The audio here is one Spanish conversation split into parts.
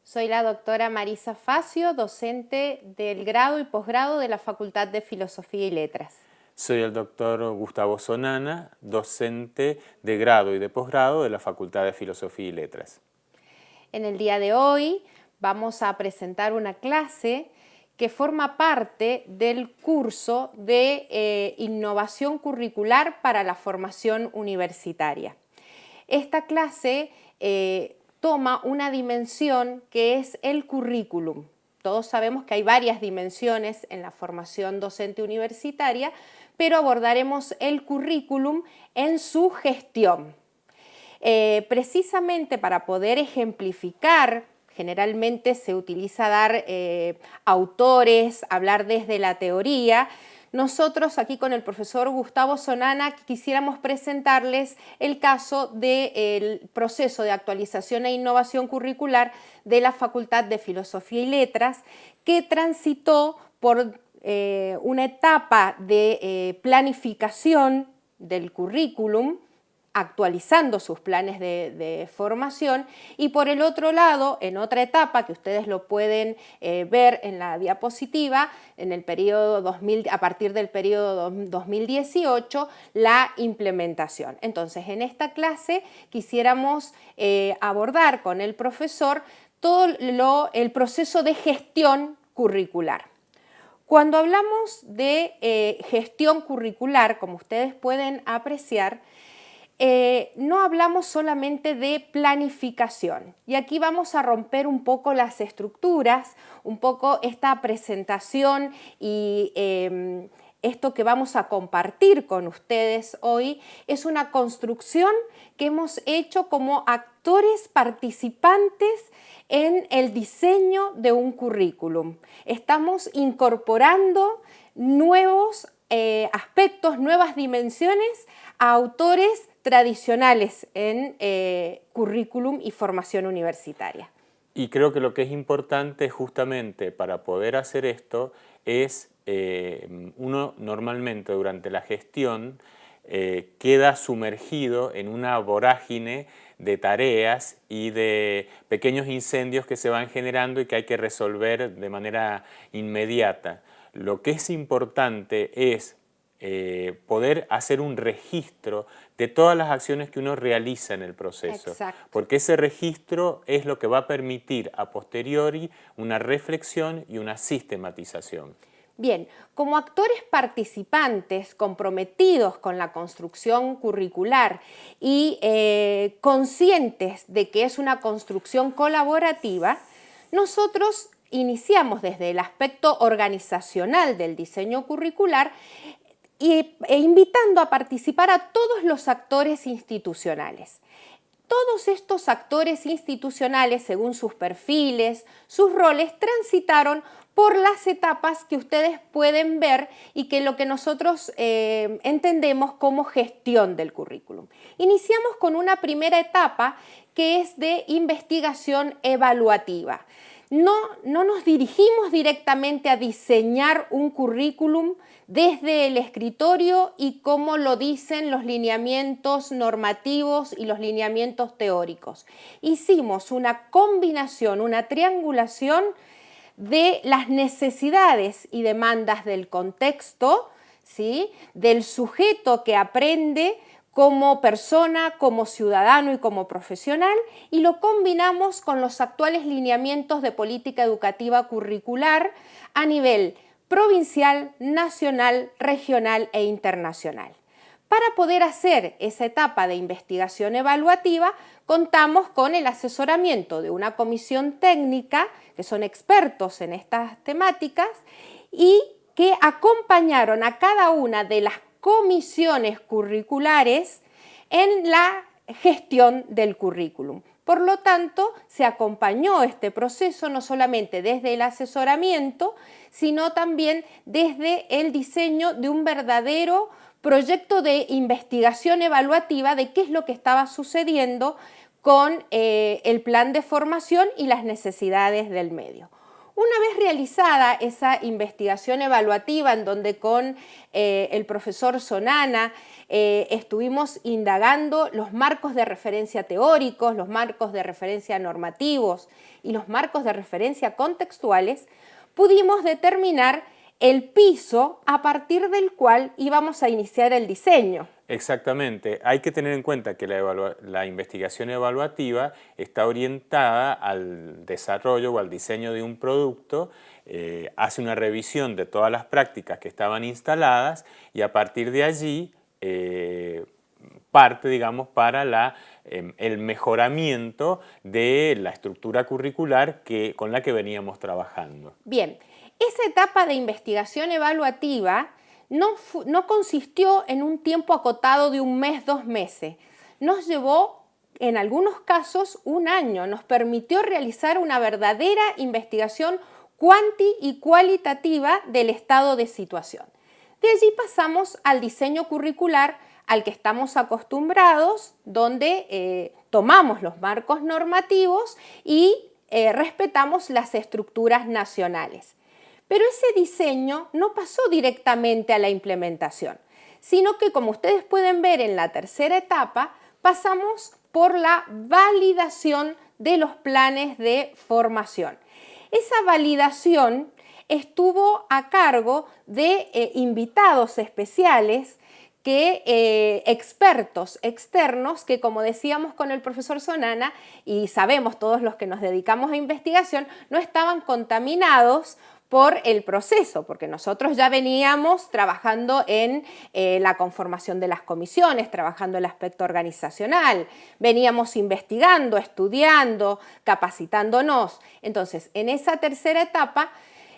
Soy la doctora Marisa Facio, docente del grado y posgrado de la Facultad de Filosofía y Letras. Soy el doctor Gustavo Sonana, docente de grado y de posgrado de la Facultad de Filosofía y Letras. En el día de hoy vamos a presentar una clase que forma parte del curso de innovación curricular para la formación universitaria. Esta clase toma una dimensión que es el currículum. Todos sabemos que hay varias dimensiones en la formación docente universitaria, pero abordaremos el currículum en su gestión. Precisamente para poder ejemplificar, generalmente se utiliza dar autores, hablar desde la teoría. Nosotros aquí con el profesor Gustavo Sonana quisiéramos presentarles el caso del proceso de actualización e innovación curricular de la Facultad de Filosofía y Letras, que transitó por una etapa de planificación del currículum, actualizando sus planes de formación, y por el otro lado, en otra etapa que ustedes lo pueden ver en la diapositiva, en el periodo 2000, a partir del periodo 2018, la implementación. Entonces, en esta clase quisiéramos abordar con el profesor todo el proceso de gestión curricular. Cuando hablamos de gestión curricular, como ustedes pueden apreciar, no hablamos solamente de planificación, y aquí vamos a romper un poco las estructuras, un poco esta presentación y esto que vamos a compartir con ustedes hoy es una construcción que hemos hecho como actores participantes en el diseño de un currículum. Estamos incorporando nuevos aspectos, nuevas dimensiones a autores tradicionales en currículum y formación universitaria. Y creo que lo que es importante justamente para poder hacer esto es, uno normalmente durante la gestión queda sumergido en una vorágine de tareas y de pequeños incendios que se van generando y que hay que resolver de manera inmediata. Lo que es importante es poder hacer un registro de todas las acciones que uno realiza en el proceso. Exacto. Porque ese registro es lo que va a permitir a posteriori una reflexión y una sistematización. Bien, como actores participantes comprometidos con la construcción curricular y conscientes de que es una construcción colaborativa, nosotros iniciamos desde el aspecto organizacional del diseño curricular e invitando a participar a todos los actores institucionales. Todos estos actores institucionales, según sus perfiles, sus roles, transitaron por las etapas que ustedes pueden ver y que lo que nosotros entendemos como gestión del currículum. Iniciamos con una primera etapa que es de investigación evaluativa. No nos dirigimos directamente a diseñar un currículum desde el escritorio y como lo dicen los lineamientos normativos y los lineamientos teóricos. Hicimos una combinación, una triangulación de las necesidades y demandas del contexto, ¿sí?, del sujeto que aprende como persona, como ciudadano y como profesional, y lo combinamos con los actuales lineamientos de política educativa curricular a nivel provincial, nacional, regional e internacional. Para poder hacer esa etapa de investigación evaluativa, contamos con el asesoramiento de una comisión técnica, que son expertos en estas temáticas, y que acompañaron a cada una de las comisiones curriculares en la gestión del currículum. Por lo tanto, se acompañó este proceso no solamente desde el asesoramiento, sino también desde el diseño de un verdadero proyecto de investigación evaluativa de qué es lo que estaba sucediendo con el plan de formación y las necesidades del medio. Una vez realizada esa investigación evaluativa en donde con el profesor Sonana estuvimos indagando los marcos de referencia teóricos, los marcos de referencia normativos y los marcos de referencia contextuales, pudimos determinar el piso a partir del cual íbamos a iniciar el diseño. Exactamente. Hay que tener en cuenta que la investigación evaluativa está orientada al desarrollo o al diseño de un producto, hace una revisión de todas las prácticas que estaban instaladas y a partir de allí parte, digamos, para el mejoramiento de la estructura curricular con la que veníamos trabajando. Bien, esa etapa de investigación evaluativa no consistió en un tiempo acotado de 1 mes, 2 meses. Nos llevó, en algunos casos, 1 año. Nos permitió realizar una verdadera investigación cuanti y cualitativa del estado de situación. De allí pasamos al diseño curricular al que estamos acostumbrados, donde tomamos los marcos normativos y respetamos las estructuras nacionales. Pero ese diseño no pasó directamente a la implementación, sino que, como ustedes pueden ver en la tercera etapa, pasamos por la validación de los planes de formación. Esa validación estuvo a cargo de invitados especiales, expertos externos que, como decíamos con el profesor Sonana, y sabemos todos los que nos dedicamos a investigación, no estaban contaminados por el proceso, porque nosotros ya veníamos trabajando en la conformación de las comisiones, trabajando el aspecto organizacional, veníamos investigando, estudiando, capacitándonos. Entonces, en esa tercera etapa,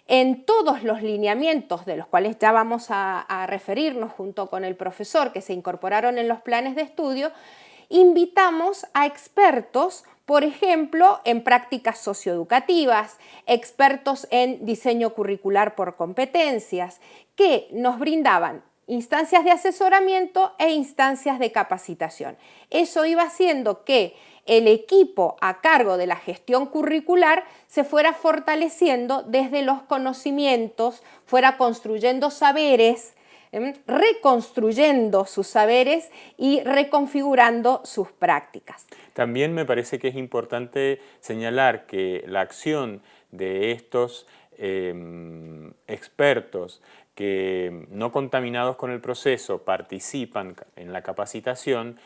en todos los lineamientos de los cuales ya vamos a referirnos junto con el profesor que se incorporaron en los planes de estudio, invitamos a expertos, por ejemplo, en prácticas socioeducativas, expertos en diseño curricular por competencias, que nos brindaban instancias de asesoramiento e instancias de capacitación. Eso iba haciendo que el equipo a cargo de la gestión curricular se fuera fortaleciendo desde los conocimientos, fuera construyendo saberes, reconstruyendo sus saberes y reconfigurando sus prácticas. También me parece que es importante señalar que la acción de estos expertos que no contaminados con el proceso participan en la capacitación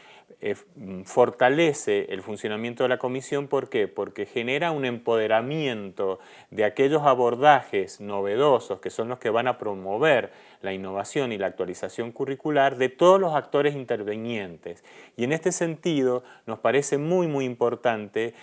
fortalece el funcionamiento de la comisión. ¿Por qué? Porque genera un empoderamiento de aquellos abordajes novedosos que son los que van a promover la innovación y la actualización curricular de todos los actores intervinientes. Y en este sentido nos parece muy importante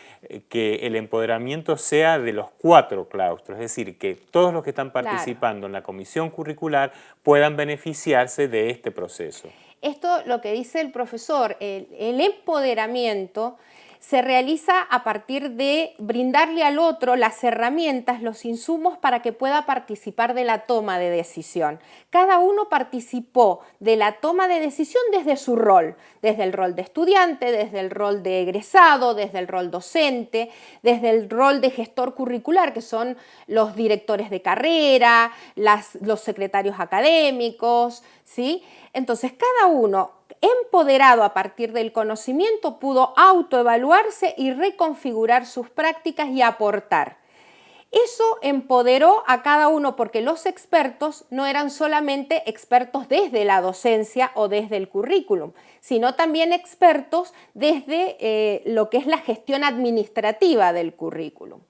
que el empoderamiento sea de los 4 claustros, es decir, que todos los que están participando en la comisión curricular puedan beneficiarse de este proceso. Esto, lo que dice el profesor, el empoderamiento se realiza a partir de brindarle al otro las herramientas, los insumos para que pueda participar de la toma de decisión. Cada uno participó de la toma de decisión desde su rol, desde el rol de estudiante, desde el rol de egresado, desde el rol docente, desde el rol de gestor curricular, que son los directores de carrera, los secretarios académicos, ¿sí? Entonces, cada uno, empoderado a partir del conocimiento, pudo autoevaluarse y reconfigurar sus prácticas y aportar. Eso empoderó a cada uno porque los expertos no eran solamente expertos desde la docencia o desde el currículum, sino también expertos desde lo que es la gestión administrativa del currículum.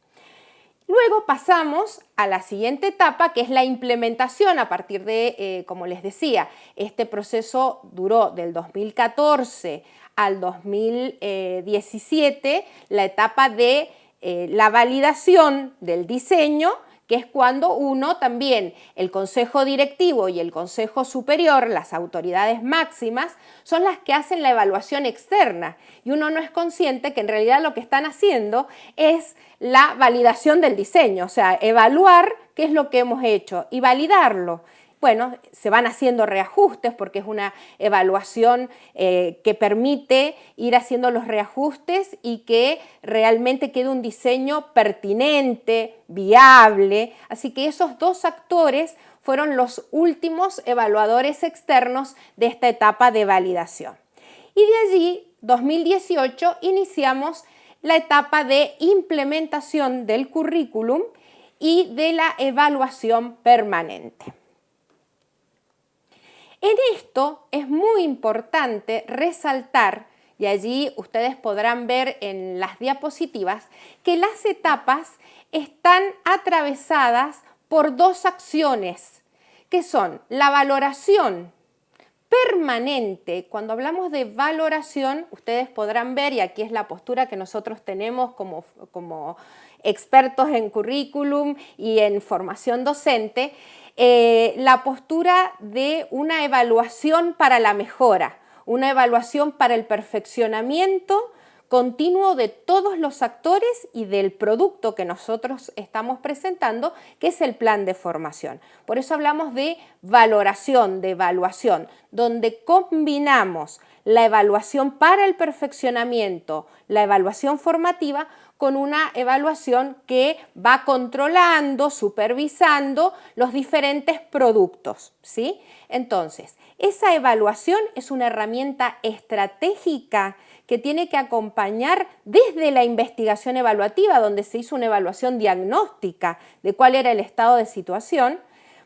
Luego pasamos a la siguiente etapa, que es la implementación a partir de, como les decía, este proceso duró del 2014 al 2017, la etapa de la validación del diseño, que es cuando uno también, el Consejo Directivo y el Consejo Superior, las autoridades máximas, son las que hacen la evaluación externa y uno no es consciente que en realidad lo que están haciendo es la validación del diseño, o sea, evaluar qué es lo que hemos hecho y validarlo. bueno, se van haciendo reajustes porque es una evaluación que permite ir haciendo los reajustes y que realmente quede un diseño pertinente, viable. Así que esos dos actores fueron los últimos evaluadores externos de esta etapa de validación. Y de allí, 2018, iniciamos la etapa de implementación del currículum y de la evaluación permanente. En esto es muy importante resaltar, y allí ustedes podrán ver en las diapositivas, que las etapas están atravesadas por dos acciones, que son la valoración permanente. Cuando hablamos de valoración, ustedes podrán ver, y aquí es la postura que nosotros tenemos como expertos en currículum y en formación docente, la postura de una evaluación para la mejora, una evaluación para el perfeccionamiento continuo de todos los actores y del producto que nosotros estamos presentando, que es el plan de formación. Por eso hablamos de valoración, de evaluación, donde combinamos la evaluación para el perfeccionamiento, la evaluación formativa, con una evaluación que va controlando, supervisando los diferentes productos, ¿sí? Entonces, esa evaluación es una herramienta estratégica que tiene que acompañar desde la investigación evaluativa, donde se hizo una evaluación diagnóstica de cuál era el estado de situación,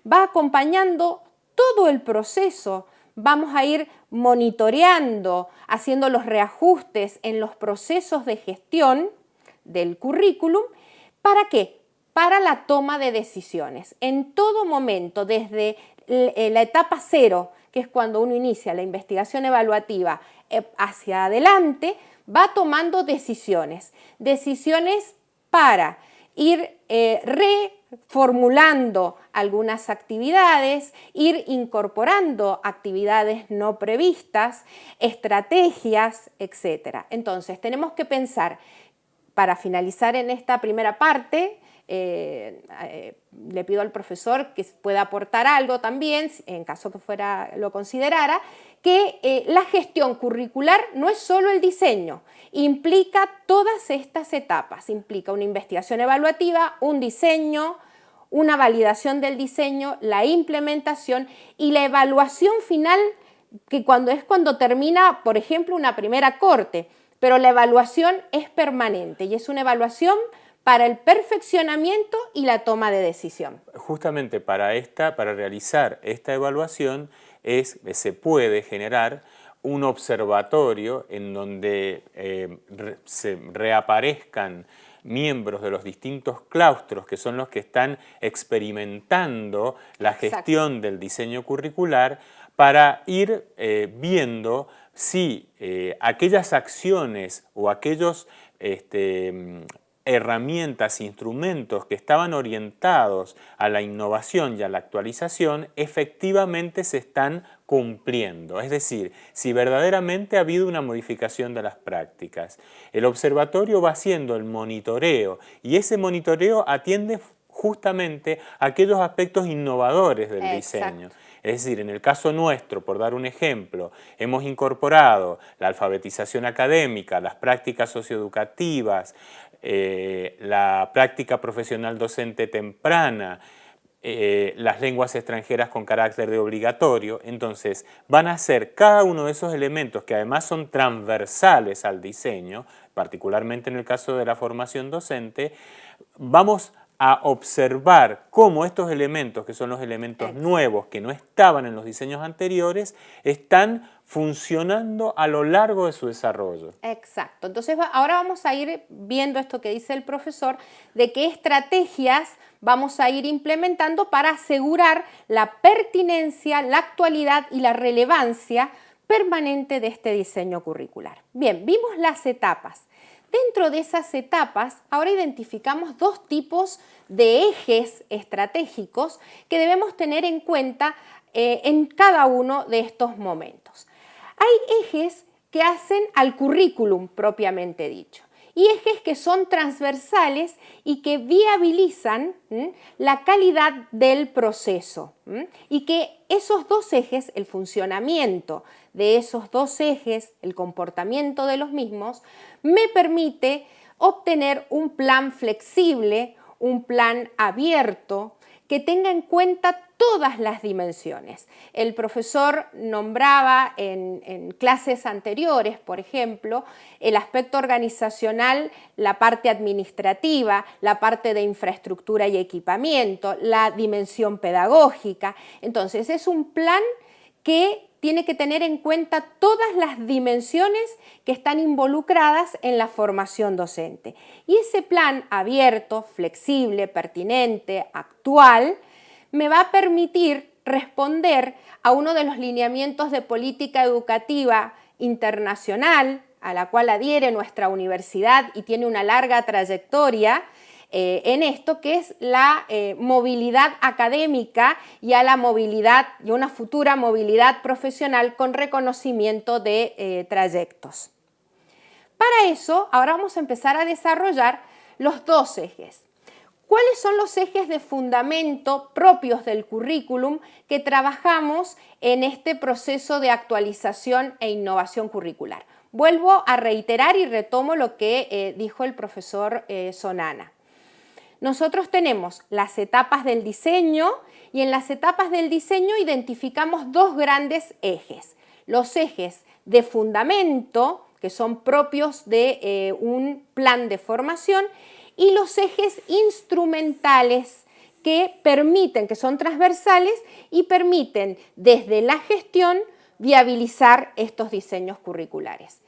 va acompañando todo el proceso. Vamos a ir monitoreando, haciendo los reajustes en los procesos de gestión del currículum. ¿Para qué? Para la toma de decisiones. En todo momento, desde la etapa cero, que es cuando uno inicia la investigación evaluativa, hacia adelante, va tomando decisiones. Decisiones para ir reformulando algunas actividades, ir incorporando actividades no previstas, estrategias, etc. Entonces, tenemos que pensar, para finalizar en esta primera parte, le pido al profesor que pueda aportar algo también, en caso que lo considerara, que la gestión curricular no es solo el diseño, implica todas estas etapas, implica una investigación evaluativa, un diseño, una validación del diseño, la implementación y la evaluación final, que cuando termina, por ejemplo, una primera corte, pero la evaluación es permanente y es una evaluación para el perfeccionamiento y la toma de decisión. Justamente para realizar esta evaluación se puede generar un observatorio en donde se reaparezcan miembros de los distintos claustros que son los que están experimentando la gestión del diseño curricular para ir viendo si aquellas acciones o aquellos herramientas, instrumentos que estaban orientados a la innovación y a la actualización efectivamente se están cumpliendo. Es decir, si verdaderamente ha habido una modificación de las prácticas. El observatorio va haciendo el monitoreo y ese monitoreo atiende justamente a aquellos aspectos innovadores del diseño. Es decir, en el caso nuestro, por dar un ejemplo, hemos incorporado la alfabetización académica, las prácticas socioeducativas, la práctica profesional docente temprana, las lenguas extranjeras con carácter de obligatorio. Entonces, van a ser cada uno de esos elementos que además son transversales al diseño, particularmente en el caso de la formación docente, vamos a observar cómo estos elementos, que son los elementos nuevos que no estaban en los diseños anteriores, están funcionando a lo largo de su desarrollo. Exacto. Entonces ahora vamos a ir viendo esto que dice el profesor, de qué estrategias vamos a ir implementando para asegurar la pertinencia, la actualidad y la relevancia permanente de este diseño curricular. Bien, vimos las etapas. Dentro de esas etapas, ahora identificamos dos tipos de ejes estratégicos que debemos tener en cuenta en cada uno de estos momentos. Hay ejes que hacen al currículum propiamente dicho y ejes que son transversales y que viabilizan la calidad del proceso. Y que esos dos ejes, el funcionamiento de esos dos ejes, el comportamiento de los mismos, me permite obtener un plan flexible, un plan abierto, que tenga en cuenta todas las dimensiones. El profesor nombraba en clases anteriores, por ejemplo, el aspecto organizacional, la parte administrativa, la parte de infraestructura y equipamiento, la dimensión pedagógica. Entonces, es un plan que tiene que tener en cuenta todas las dimensiones que están involucradas en la formación docente. Y ese plan abierto, flexible, pertinente, actual, me va a permitir responder a uno de los lineamientos de política educativa internacional a la cual adhiere nuestra universidad y tiene una larga trayectoria en esto, que es la movilidad académica y a la movilidad y una futura movilidad profesional con reconocimiento de trayectos. Para eso, ahora vamos a empezar a desarrollar los dos ejes. ¿Cuáles son los ejes de fundamento propios del currículum que trabajamos en este proceso de actualización e innovación curricular? Vuelvo a reiterar y retomo lo que dijo el profesor Sonana. Nosotros tenemos las etapas del diseño y en las etapas del diseño identificamos dos grandes ejes. Los ejes de fundamento, que son propios de un plan de formación, y los ejes instrumentales que permiten, que son transversales y permiten desde la gestión viabilizar estos diseños curriculares.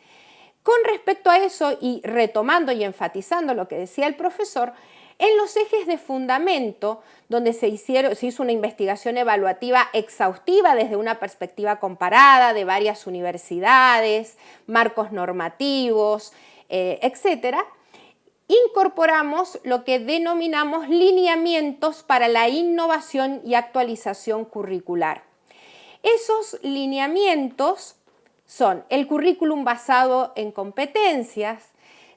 Con respecto a eso y retomando y enfatizando lo que decía el profesor, en los ejes de fundamento, donde se hizo una investigación evaluativa exhaustiva desde una perspectiva comparada de varias universidades, marcos normativos, etcétera, incorporamos lo que denominamos lineamientos para la innovación y actualización curricular. Esos lineamientos son el currículum basado en competencias.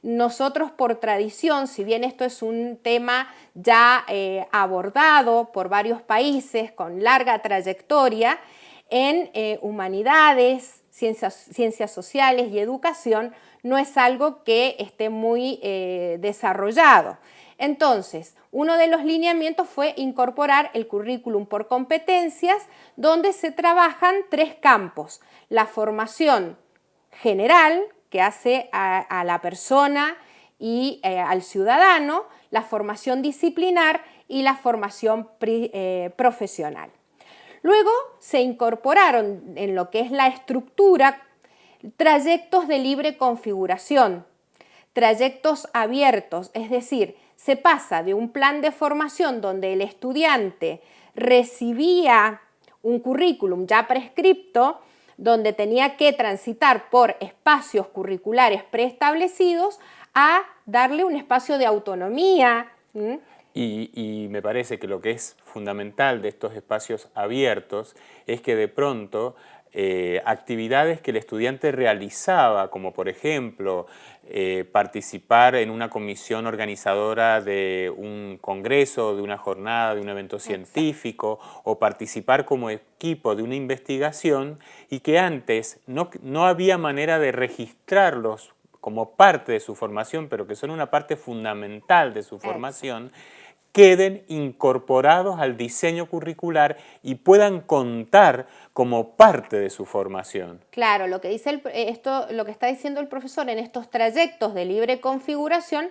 Nosotros por tradición, si bien esto es un tema ya abordado por varios países con larga trayectoria, en humanidades, ciencias sociales y educación, no es algo que esté muy desarrollado. Entonces, uno de los lineamientos fue incorporar el currículum por competencias, donde se trabajan tres campos: la formación general, que hace a la persona y al ciudadano, la formación disciplinar y la formación profesional. Luego se incorporaron en lo que es la estructura trayectos de libre configuración, trayectos abiertos, es decir, se pasa de un plan de formación donde el estudiante recibía un currículum ya prescripto, donde tenía que transitar por espacios curriculares preestablecidos, a darle un espacio de autonomía. Y me parece que lo que es fundamental de estos espacios abiertos es que de pronto actividades que el estudiante realizaba, como por ejemplo participar en una comisión organizadora de un congreso, de una jornada, de un evento científico, o participar como equipo de una investigación, y que antes no había manera de registrarlos como parte de su formación, pero que son una parte fundamental de su formación, queden incorporados al diseño curricular y puedan contar como parte de su formación. Claro, lo que dice lo que está diciendo el profesor, en estos trayectos de libre configuración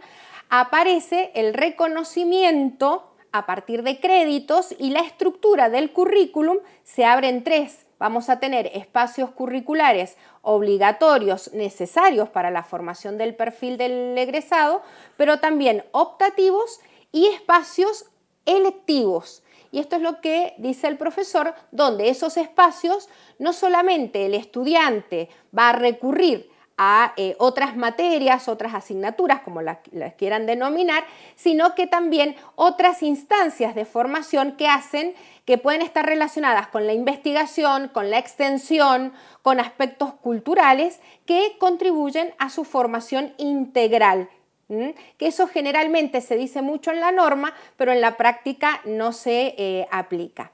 aparece el reconocimiento a partir de créditos, y la estructura del currículum se abre en tres. Vamos a tener espacios curriculares obligatorios necesarios para la formación del perfil del egresado, pero también optativos y espacios electivos. Y esto es lo que dice el profesor, donde esos espacios no solamente el estudiante va a recurrir a otras materias, otras asignaturas, como las quieran denominar, sino que también otras instancias de formación que pueden estar relacionadas con la investigación, con la extensión, con aspectos culturales que contribuyen a su formación integral Que eso generalmente se dice mucho en la norma, pero en la práctica no se aplica.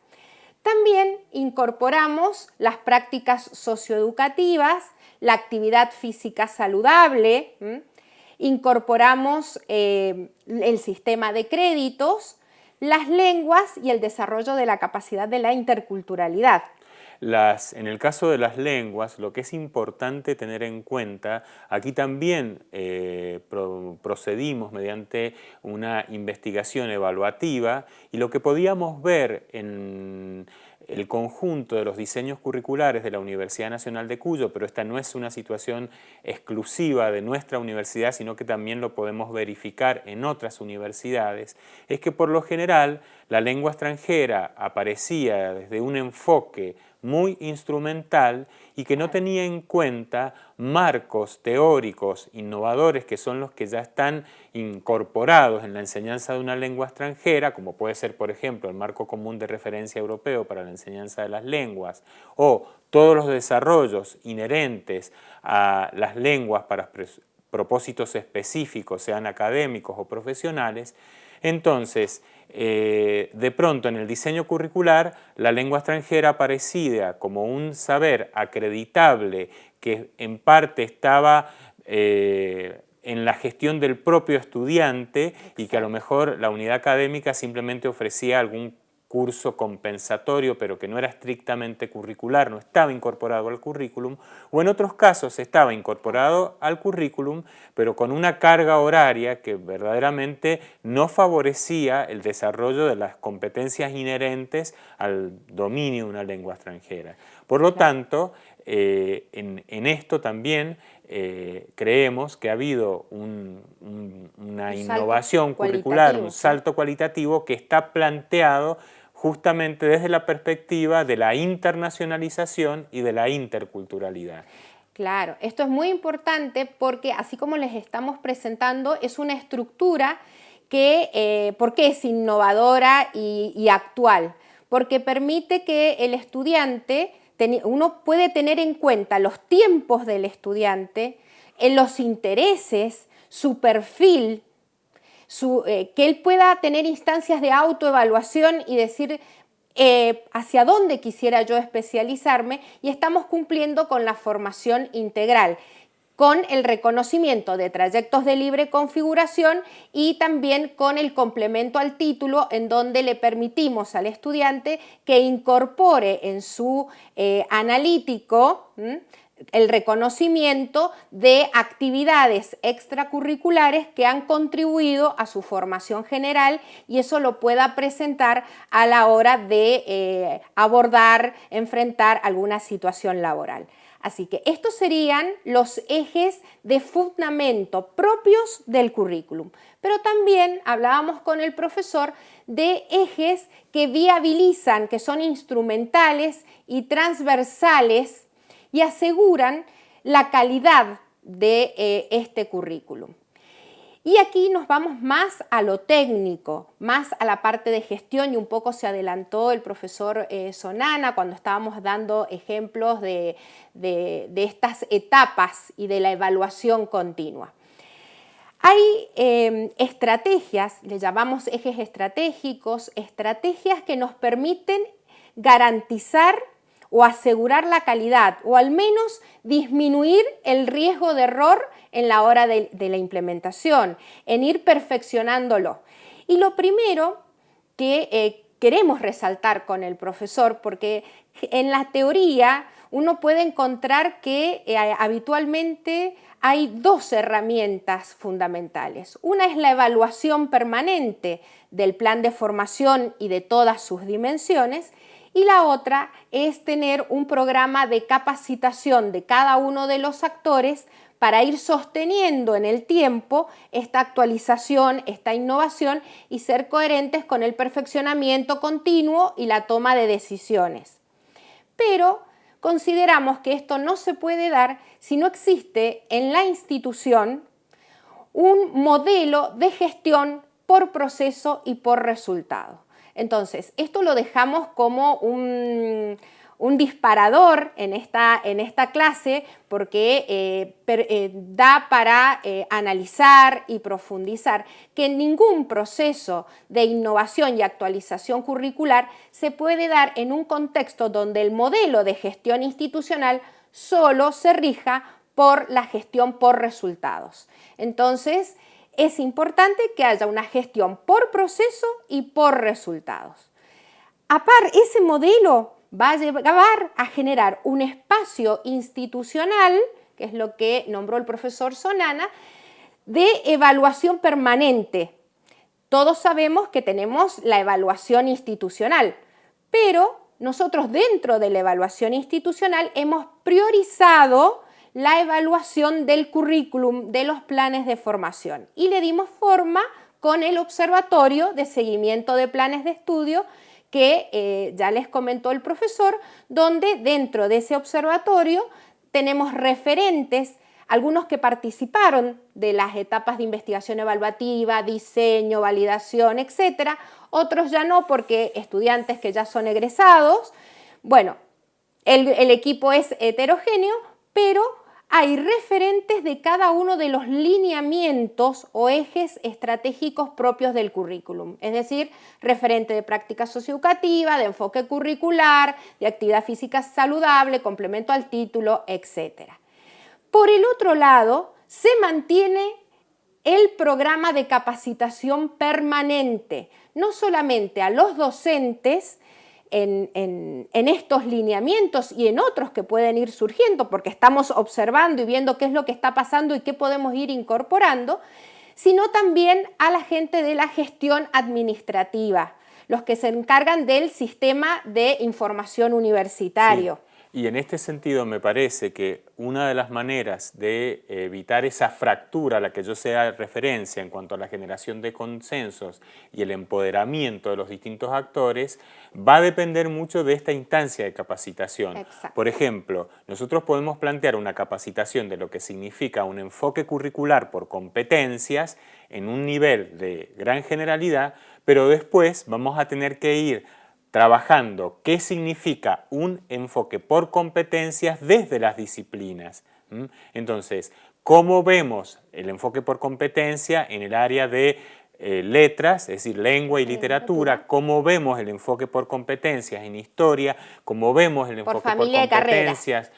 También incorporamos las prácticas socioeducativas, la actividad física saludable, incorporamos el sistema de créditos, las lenguas y el desarrollo de la capacidad de la interculturalidad. En el caso de las lenguas, lo que es importante tener en cuenta, aquí también procedimos mediante una investigación evaluativa y lo que podíamos ver en el conjunto de los diseños curriculares de la Universidad Nacional de Cuyo, pero esta no es una situación exclusiva de nuestra universidad, sino que también lo podemos verificar en otras universidades, es que por lo general la lengua extranjera aparecía desde un enfoque muy instrumental y que no tenía en cuenta marcos teóricos innovadores que son los que ya están incorporados en la enseñanza de una lengua extranjera, como puede ser, por ejemplo, el marco común de referencia europeo para la enseñanza de las lenguas, o todos los desarrollos inherentes a las lenguas para propósitos específicos, sean académicos o profesionales. Entonces, de pronto en el diseño curricular la lengua extranjera aparecía como un saber acreditable que en parte estaba en la gestión del propio estudiante y que a lo mejor la unidad académica simplemente ofrecía algún curso compensatorio, pero que no era estrictamente curricular, no estaba incorporado al currículum, o en otros casos estaba incorporado al currículum, pero con una carga horaria que verdaderamente no favorecía el desarrollo de las competencias inherentes al dominio de una lengua extranjera. Por lo tanto, en esto también creemos que ha habido una innovación curricular, un salto cualitativo que está planteado justamente desde la perspectiva de la internacionalización y de la interculturalidad. Claro, esto es muy importante porque así como les estamos presentando, es una estructura que, porque es innovadora y actual, porque permite que el estudiante, uno puede tener en cuenta los tiempos del estudiante, los intereses, su perfil, que él pueda tener instancias de autoevaluación y decir hacia dónde quisiera yo especializarme, y estamos cumpliendo con la formación integral, con el reconocimiento de trayectos de libre configuración y también con el complemento al título, en donde le permitimos al estudiante que incorpore en su analítico el reconocimiento de actividades extracurriculares que han contribuido a su formación general, y eso lo pueda presentar a la hora de abordar, enfrentar alguna situación laboral. Así que estos serían los ejes de fundamento propios del currículum. Pero también hablábamos con el profesor de ejes que viabilizan, que son instrumentales y transversales y aseguran la calidad de este currículum. Y aquí nos vamos más a lo técnico, más a la parte de gestión, y un poco se adelantó el profesor Sonana cuando estábamos dando ejemplos de estas etapas y de la evaluación continua. Hay estrategias, le llamamos ejes estratégicos, estrategias que nos permiten garantizar o asegurar la calidad, o al menos disminuir el riesgo de error en la hora de la implementación, en ir perfeccionándolo. Y lo primero que queremos resaltar con el profesor, porque en la teoría uno puede encontrar que habitualmente hay dos herramientas fundamentales. Una es la evaluación permanente del plan de formación y de todas sus dimensiones, y la otra es tener un programa de capacitación de cada uno de los actores para ir sosteniendo en el tiempo esta actualización, esta innovación, y ser coherentes con el perfeccionamiento continuo y la toma de decisiones. Pero consideramos que esto no se puede dar si no existe en la institución un modelo de gestión por proceso y por resultado. Entonces, esto lo dejamos como un disparador en esta clase porque da para analizar y profundizar que ningún proceso de innovación y actualización curricular se puede dar en un contexto donde el modelo de gestión institucional solo se rija por la gestión por resultados. Entonces, es importante que haya una gestión por proceso y por resultados. Ese modelo va a llevar a generar un espacio institucional, que es lo que nombró el profesor Sonana, de evaluación permanente. Todos sabemos que tenemos la evaluación institucional, pero nosotros dentro de la evaluación institucional hemos priorizado la evaluación del currículum, de los planes de formación, y le dimos forma con el Observatorio de Seguimiento de Planes de Estudio que ya les comentó el profesor, donde dentro de ese observatorio tenemos referentes, algunos que participaron de las etapas de investigación evaluativa, diseño, validación, etcétera, otros ya no porque estudiantes que ya son egresados. Bueno, el equipo es heterogéneo, pero hay referentes de cada uno de los lineamientos o ejes estratégicos propios del currículum, es decir, referente de práctica socioeducativa, de enfoque curricular, de actividad física saludable, complemento al título, etc. Por el otro lado, se mantiene el programa de capacitación permanente, no solamente a los docentes, en estos lineamientos y en otros que pueden ir surgiendo, porque estamos observando y viendo qué es lo que está pasando y qué podemos ir incorporando, sino también a la gente de la gestión administrativa, los que se encargan del sistema de información universitario. Sí. Y en este sentido me parece que una de las maneras de evitar esa fractura a la que yo sea referencia en cuanto a la generación de consensos y el empoderamiento de los distintos actores va a depender mucho de esta instancia de capacitación. Exacto. Por ejemplo, nosotros podemos plantear una capacitación de lo que significa un enfoque curricular por competencias en un nivel de gran generalidad, pero después vamos a tener que ir trabajando qué significa un enfoque por competencias desde las disciplinas. Entonces, ¿cómo vemos el enfoque por competencia en el área de letras, es decir, lengua y literatura? ¿Cómo vemos el enfoque por competencias en historia? ¿Cómo vemos el enfoque por competencias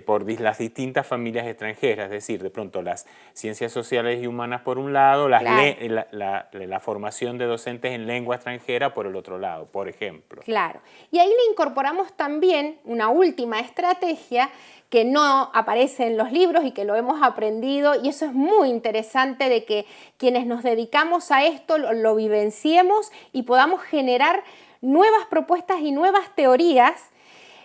por las distintas familias extranjeras? Es decir, de pronto las ciencias sociales y humanas por un lado, la formación de docentes en lengua extranjera por el otro lado, por ejemplo. Claro. Y ahí le incorporamos también una última estrategia que no aparece en los libros y que lo hemos aprendido, y eso es muy interesante de que quienes nos dedicamos a esto lo vivenciemos y podamos generar nuevas propuestas y nuevas teorías,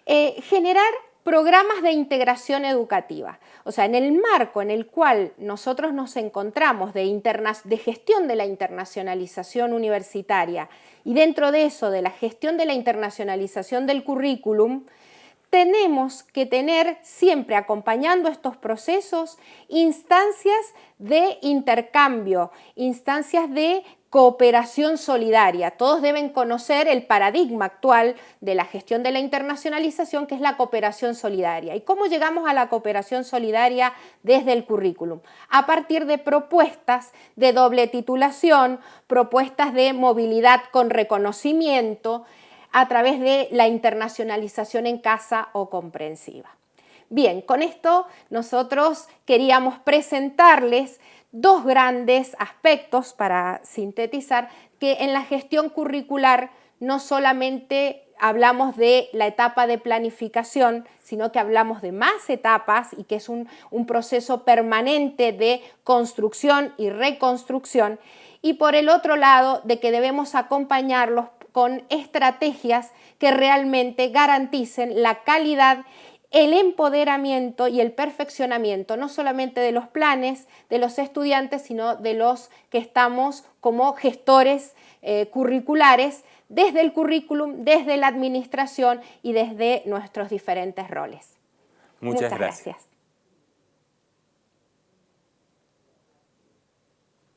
generar programas de integración educativa. O sea, en el marco en el cual nosotros nos encontramos de gestión de la internacionalización universitaria y dentro de eso de la gestión de la internacionalización del currículum, tenemos que tener siempre acompañando estos procesos instancias de intercambio, instancias de cooperación solidaria. Todos deben conocer el paradigma actual de la gestión de la internacionalización, que es la cooperación solidaria. ¿Y cómo llegamos a la cooperación solidaria desde el currículum? A partir de propuestas de doble titulación, propuestas de movilidad con reconocimiento, a través de la internacionalización en casa o comprensiva. Bien, con esto nosotros queríamos presentarles dos grandes aspectos para sintetizar que en la gestión curricular no solamente hablamos de la etapa de planificación, sino que hablamos de más etapas y que es un proceso permanente de construcción y reconstrucción, y por el otro lado de que debemos acompañarlos con estrategias que realmente garanticen la calidad, el empoderamiento y el perfeccionamiento, no solamente de los planes de los estudiantes, sino de los que estamos como gestores curriculares, desde el currículum, desde la administración y desde nuestros diferentes roles. Muchas gracias.